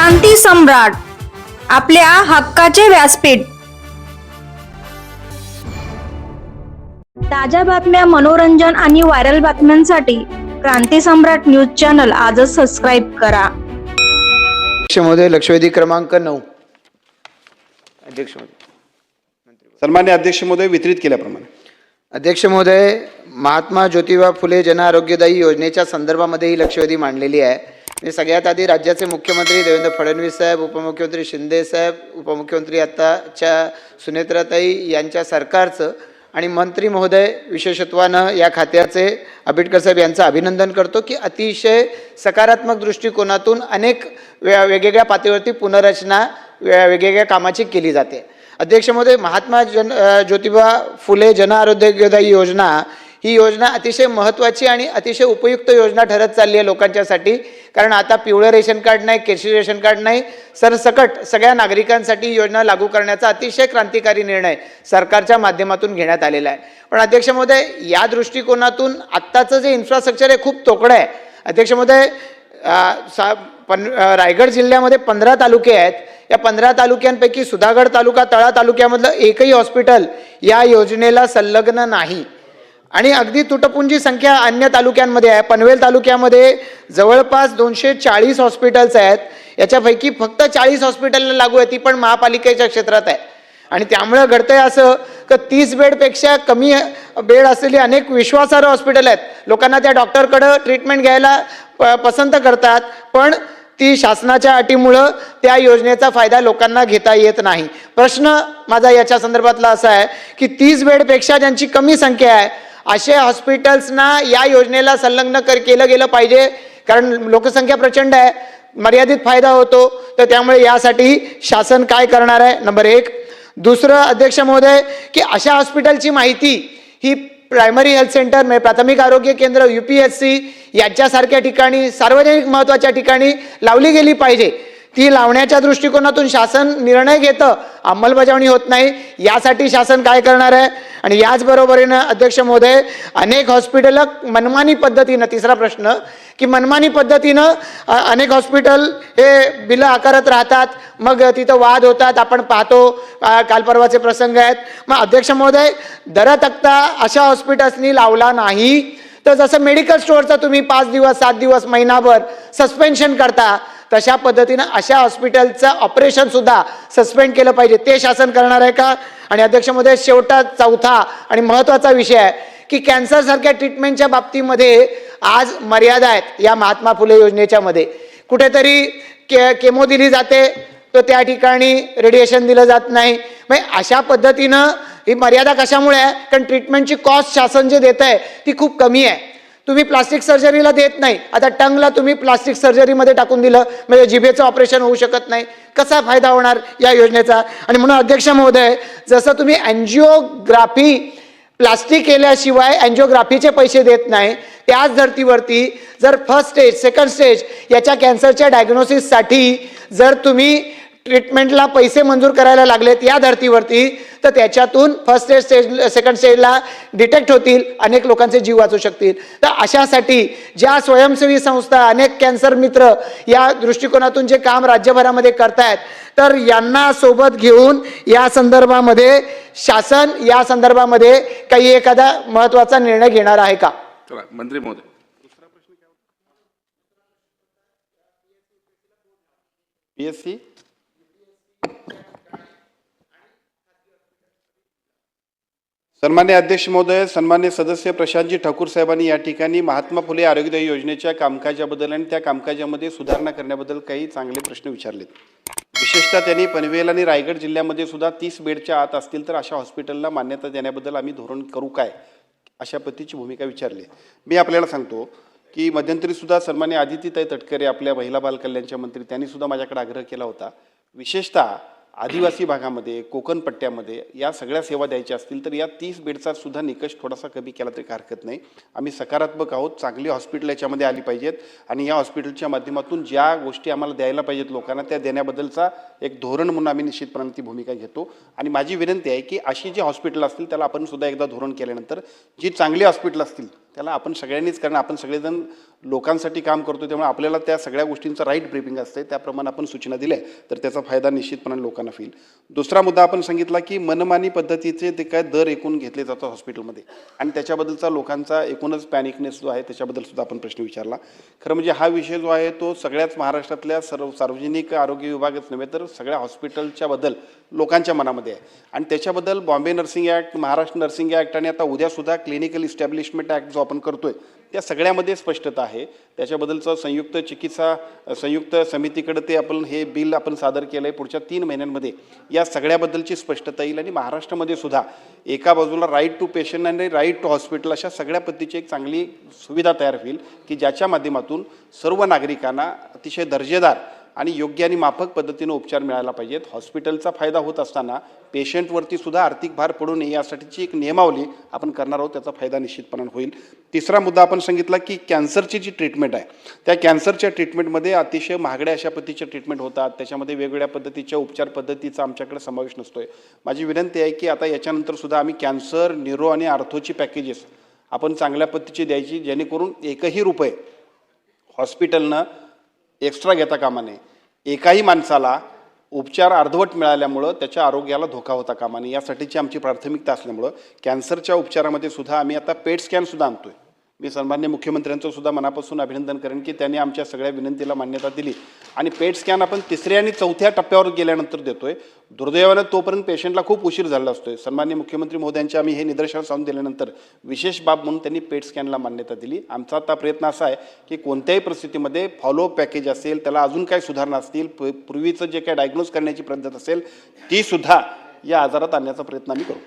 क्रांती सम्राट, आपल्या हक्काचे व्यासपीठ. ताज्या बातम्या, मनोरंजन आणि व्हायरल बातम्यांसाठी क्रांती सम्राट न्यूज चॅनल आजच सबस्क्राईब करा. अध्यक्ष महोदय, लक्षवेधी क्रमांक 9. अध्यक्ष महोदय. सन्मान्य अध्यक्ष महोदय, वितरित केल्याप्रमाणे. अध्यक्ष महोदय, महात्मा ज्योतिबा फुले जन आरोग्यदायी योजनेच्या संदर्भामध्ये ही लक्षवेधी मांडलेली आहे. मी सगळ्यात आधी राज्याचे मुख्यमंत्री देवेंद्र फडणवीस साहेब, उपमुख्यमंत्री शिंदे साहेब, उपमुख्यमंत्री आताच्या सुनेत्राताई यांच्या सरकारचं आणि मंत्री महोदय विशेषत्वानं या खात्याचे आंबेडकर साहेब यांचं अभिनंदन करतो की अतिशय सकारात्मक दृष्टिकोनातून अनेक वेगवेगळ्या पातळीवरती पुनर्रचना वेगवेगळ्या कामाची केली जाते. अध्यक्ष महोदय, महात्मा ज्योतिबा फुले जन आरोग्यदायी योजना ही योजना अतिशय महत्त्वाची आणि अतिशय उपयुक्त योजना ठरत चालली आहे लोकांच्यासाठी. कारण आता पिवळं रेशन कार्ड नाही, केशरी रेशन कार्ड नाही, सरसकट सगळ्या नागरिकांसाठी योजना लागू करण्याचा अतिशय क्रांतिकारी निर्णय सरकारच्या माध्यमातून घेण्यात आलेला आहे. पण अध्यक्ष महोदय, या दृष्टिकोनातून आत्ताचं जे इन्फ्रास्ट्रक्चर आहे खूप तोकडं आहे. अध्यक्ष महोदय, रायगड जिल्ह्यामध्ये 15 तालुके आहेत. या 15 तालुक्यांपैकी सुधागड तालुका, तळा तालुक्यामधलं एकही हॉस्पिटल या योजनेला संलग्न नाही आणि अगदी तुटपुंजी संख्या अन्य तालुक्यांमध्ये आहे. पनवेल तालुक्यामध्ये जवळपास 240 हॉस्पिटल्स आहेत. याच्यापैकी फक्त 40 हॉस्पिटलला लागू आहे, ती पण महापालिकेच्या क्षेत्रात आहे. आणि त्यामुळे घडतंय असं की 30 बेडपेक्षा कमी बेड असलेली अनेक विश्वासार्ह हॉस्पिटल आहेत. लोकांना त्या डॉक्टरकडं ट्रीटमेंट घ्यायला पसंत करतात, पण ती शासनाच्या अटीमुळं त्या योजनेचा फायदा लोकांना घेता येत नाही. प्रश्न माझा याच्या संदर्भातला असा आहे की 30 बेडपेक्षा ज्यांची कमी संख्या आहे असे हॉस्पिटल्सना या योजनेला संलग्न केलं गेलं पाहिजे. कारण लोकसंख्या प्रचंड आहे, मर्यादित फायदा होतो. तर त्यामुळे यासाठी शासन काय करणार आहे, नंबर 1. दुसरं अध्यक्ष महोदय, की अशा हॉस्पिटलची माहिती ही प्रायमरी हेल्थ सेंटर म्हणजे प्राथमिक आरोग्य केंद्र, UPSC यांच्यासारख्या ठिकाणी, सार्वजनिक महत्त्वाच्या ठिकाणी लावली गेली पाहिजे. ती लावण्याच्या दृष्टिकोनातून शासन निर्णय घेतं, अंमलबजावणी होत नाही. यासाठी शासन काय करणार आहे? आणि याचबरोबरीनं अध्यक्ष महोदय, अनेक हॉस्पिटल मनमानी पद्धतीनं, तिसरा प्रश्न, की मनमानी पद्धतीनं अनेक हॉस्पिटल हे बिलं आकारत राहतात, मग तिथं वाद होतात. आपण पाहतो, काल परवाचे प्रसंग आहेत. मग अध्यक्ष महोदय, दर तक्ता अशा हॉस्पिटल्सनी लावला नाही तर जसं मेडिकल स्टोअरचं तुम्ही 5 दिवस, 7 दिवस, महिनाभर सस्पेन्शन करता, तशा पद्धतीनं अशा हॉस्पिटलचं ऑपरेशन सुद्धा सस्पेंड केलं पाहिजे. ते शासन करणार आहे का? आणि अध्यक्ष महोदय, शेवटा चौथा आणि महत्त्वाचा विषय आहे की कॅन्सर सारख्या ट्रीटमेंटच्या बाबतीमध्ये आज मर्यादा आहेत. या महात्मा फुले योजनेच्या मध्ये कुठेतरी केमो दिली जाते तर त्या ठिकाणी रेडिएशन दिलं जात नाही. म्हणजे अशा पद्धतीनं ही मर्यादा कशामुळे आहे? कारण ट्रीटमेंटची कॉस्ट शासन जे देत आहे ती खूप कमी आहे. तुम्ही प्लास्टिक सर्जरीला देत नाही, आता टंगला तुम्ही प्लास्टिक सर्जरीमध्ये टाकून दिलं म्हणजे जिभेचं ऑपरेशन होऊ शकत नाही. कसा फायदा होणार या योजनेचा? आणि म्हणून अध्यक्ष महोदय, जसं तुम्ही अँजिओग्राफी प्लास्टिक केल्याशिवाय अँजिओग्राफीचे पैसे देत नाही, त्याच धर्तीवरती जर फर्स्ट स्टेज, सेकंड स्टेज याच्या कॅन्सरच्या डायग्नोसिससाठी जर तुम्ही ट्रीटमेंटला पैसे मंजूर करायला लागलेत या धर्तीवरती, तर त्याच्यातून फर्स्ट स्टेज, सेकंड स्टेजला डिटेक्ट होतील, अनेक लोकांचे जीव वाचू शकतील. तर अशासाठी ज्या स्वयंसेवी संस्था, अनेक कॅन्सर मित्र या दृष्टिकोनातून जे काम राज्यभरामध्ये करतायत, तर यांना सोबत घेऊन या संदर्भामध्ये शासन या संदर्भामध्ये काही एखादा महत्त्वाचा निर्णय घेणार आहे का? चला मंत्री महोदय. PSC सन्मान्य अध्यक्ष महोदय, सन्मान्य सदस्य प्रशांतजी ठाकूर साहेबांनी या ठिकाणी महात्मा फुले आरोग्यदायी योजनेच्या कामकाजाबद्दल आणि त्या कामकाजामध्ये सुधारणा करण्याबद्दल काही चांगले प्रश्न विचारलेत. विशेषतः त्यांनी पनवेल आणि रायगड जिल्ह्यामध्ये सुद्धा 30 बेडच्या आत असतील तर अशा हॉस्पिटलला मान्यता देण्याबद्दल आम्ही धोरण करू काय, अशा पद्धतीची भूमिका विचारली. मी आपल्याला सांगतो की मध्यंतरी सुद्धा सन्मान्य आदितीताई तटकरे, आपल्या महिला बाल कल्याणच्या मंत्री, त्यांनी सुद्धा माझ्याकडे आग्रह केला होता, विशेषतः आदिवासी भागामध्ये, कोकण पट्ट्यामध्ये या सगळ्या सेवा द्यायच्या असतील तर या 30 बेडचा सुद्धा निकष थोडासा कमी केला तरी हरकत नाही. आम्ही सकारात्मक आहोत. चांगली हॉस्पिटल याच्यामध्ये आली पाहिजेत आणि या हॉस्पिटलच्या माध्यमातून ज्या गोष्टी आम्हाला द्यायला पाहिजेत लोकांना त्या देण्याबद्दलचा एक धोरण म्हणून आम्ही निश्चितपणे ती भूमिका घेतो. आणि माझी विनंती आहे की अशी जी हॉस्पिटल असतील त्याला आपण सुद्धा एकदा धोरण केल्यानंतर जी चांगली हॉस्पिटल असतील त्याला आपण सगळ्यांनीच कारण आपण सगळेजण लोकांसाठी काम करतो, त्यामुळे आपल्याला त्या सगळ्या गोष्टींचं राईट ब्रीफिंग असते, त्याप्रमाणे आपण सूचना दिल्या तर त्याचा फायदा निश्चितपणे लोकांना होईल. दुसरा मुद्दा आपण सांगितला की मनमानी पद्धतीचे ते काय दर एकूण घेतले जातात हॉस्पिटलमध्ये आणि त्याच्याबद्दलचा लोकांचा एकूणच पॅनिकनेस जो आहे त्याच्याबद्दल सुद्धा आपण प्रश्न विचारला. खरं म्हणजे हा विषय जो आहे तो सगळ्याच महाराष्ट्रातल्या सार्वजनिक आरोग्य विभागच नव्हे तर सगळ्या हॉस्पिटलच्या बद्दल लोकांच्या मनामध्ये आहे आणि त्याच्याबद्दल Bombay nursing act, Maharashtra nursing act आणि आता उद्यासुद्धा क्लिनिकल इस्टॅब्लिशमेंट ॲक्ट जो आपण करतोय त्या सगळ्यामध्ये स्पष्टता आहे. त्याच्याबद्दलचं संयुक्त समितीकडे ते आपण हे बिल आपण सादर केलं आहे. पुढच्या 3 महिन्यांमध्ये या सगळ्याबद्दलची स्पष्टता येईल आणि महाराष्ट्रामध्ये सुद्धा एका बाजूला राईट टू पेशंट आणि राईट टू हॉस्पिटल अशा सगळ्या पद्धतीची एक चांगली सुविधा तयार होईल की ज्याच्या माध्यमातून सर्व नागरिकांना अतिशय दर्जेदार आणि योग्य आणि माफक पद्धतीने उपचार मिळायला पाहिजेत. हॉस्पिटलचा फायदा होत असताना पेशंटवरती सुद्धा आर्थिक भार पडू नये यासाठीची एक नियमावली आपण करणार आहोत, त्याचा फायदा निश्चितपणे होईल. तिसरा मुद्दा आपण सांगितला की कॅन्सरची जी ट्रीटमेंट आहे त्या कॅन्सरच्या ट्रीटमेंटमध्ये अतिशय महागड्या अशा पद्धतीच्या ट्रीटमेंट होतात, त्याच्यामध्ये वेगवेगळ्या पद्धतीच्या उपचार पद्धतीचा आमच्याकडे समावेश नसतोय. माझी विनंती आहे की आता याच्यानंतर सुद्धा आम्ही कॅन्सर, न्यूरो आणि आर्थोची पॅकेजेस आपण चांगल्या पद्धतीची द्यायची, जेणेकरून एकही रुपये हॉस्पिटलनं एक्स्ट्रा घेता कामा नये. एकाही माणसाला उपचार अर्धवट मिळाल्यामुळं त्याच्या आरोग्याला धोका होता कामा नये यासाठीची आमची प्राथमिकता असल्यामुळं कॅन्सरच्या उपचारामध्ये सुद्धा आम्ही आता पेट स्कॅनसुद्धा आणतोय. मी सन्मान्य मुख्यमंत्र्यांचं सुद्धा मनापासून अभिनंदन करेन की त्यांनी आमच्या सगळ्या विनंतीला मान्यता दिली आणि पेट स्कॅन आपण 3ऱ्या आणि 4थ्या टप्प्यावर गेल्यानंतर देतोय. दुर्दैवानं तोपर्यंत पेशंटला खूप उशीर झाला असतोय. सन्मान्य मुख्यमंत्री महोदयांच्या आम्ही हे निदर्शनास आणून दिल्यानंतर विशेष बाब म्हणून त्यांनी पेट स्कॅनला मान्यता दिली. आमचा आता प्रयत्न असा आहे की कोणत्याही परिस्थितीमध्ये फॉलोअप पॅकेज असेल, त्याला अजून काही सुधारणा असतील, पूर्वीचं जे काही डायग्नोज करण्याची पद्धत असेल ती सुद्धा या आजारात आणण्याचा प्रयत्न आम्ही करू.